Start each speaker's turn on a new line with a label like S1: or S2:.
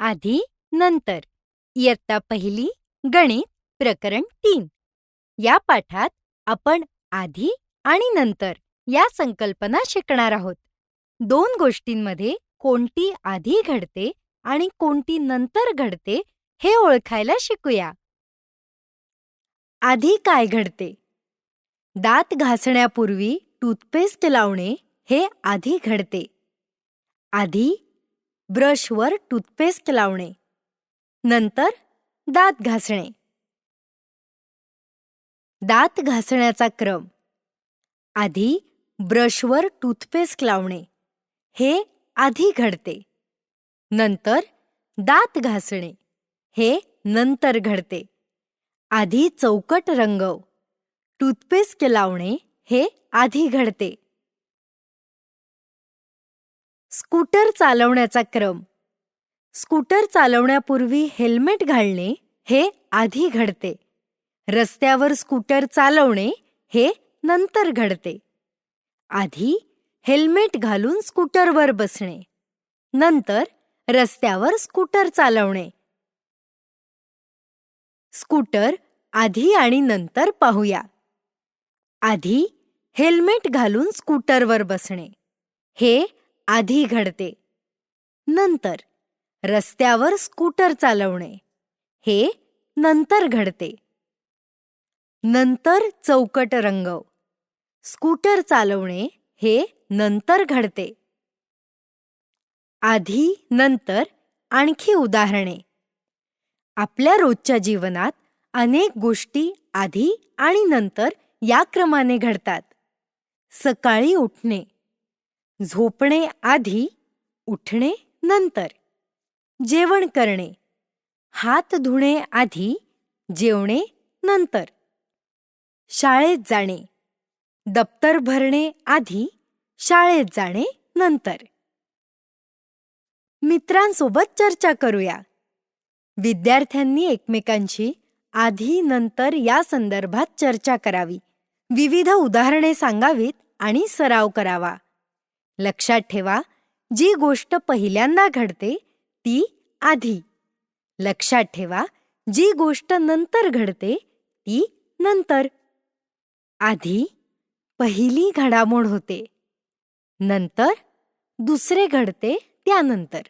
S1: आधी नंतर इयत्ता पहिली गणित प्रकरण 3. या पाठात आपण आधी आणि नंतर या संकल्पना शिकणार आहोत. दोन गोष्टींमध्ये कोणती आधी घडते आणि कोणती नंतर घडते हे ओळखायला शिकूया. आधी काय घडते? दात घासण्यापूर्वी टूथपेस्ट लावणे हे आधी घडते. आधी ब्रशवर टूथपेस्ट लावणे, नंतर दात घासणे. दात घासण्याचा क्रम: आधी ब्रशवर टूथपेस्ट लावणे हे आधी घडते. नंतर दात घासणे हे नंतर घडते. आधी चौकट रंगव, टूथपेस्ट लावणे हे आधी घडते. स्कूटर चालवण्याचा क्रम: स्कूटर चालवण्यापूर्वी हेल्मेट घालणे हे आधी घडते. रस्त्यावर स्कूटर चालवणे हे नंतर घडते. आधी हेल्मेट घालून स्कूटरवर बसणे, नंतर रस्त्यावर स्कूटर चालवणे. स्कूटर आधी आणि नंतर पाहूया. आधी हेल्मेट घालून स्कूटरवर बसणे हे आधी घडते. नंतर रस्त्यावर स्कूटर चालवणे हे नंतर घडते. नंतर चौकट रंगव, स्कूटर चालवणे हे नंतर घडते. आधी नंतर आणखी उदाहरणे: आपल्या रोजच्या जीवनात अनेक गोष्टी आधी आणि नंतर या क्रमाने घडतात. सकाळी उठणे, झोपणे आधी, उठणे नंतर. जेवण करणे, हात धुणे आधी, जेवणे नंतर. शाळेत जाणे, दप्तर भरणे आधी, शाळेत जाणे नंतर. मित्रांसोबत चर्चा करूया. विद्यार्थ्यांनी एकमेकांशी आधी नंतर या संदर्भात चर्चा करावी. विविध उदाहरणे सांगावीत आणि सराव करावा. लक्षात ठेवा, जी गोष्ट पहिल्यांदा घडते ती आधी. लक्षात ठेवा, जी गोष्ट नंतर घडते ती नंतर. आधी पहिली घडामोड होते, नंतर दुसरे घडते त्यानंतर.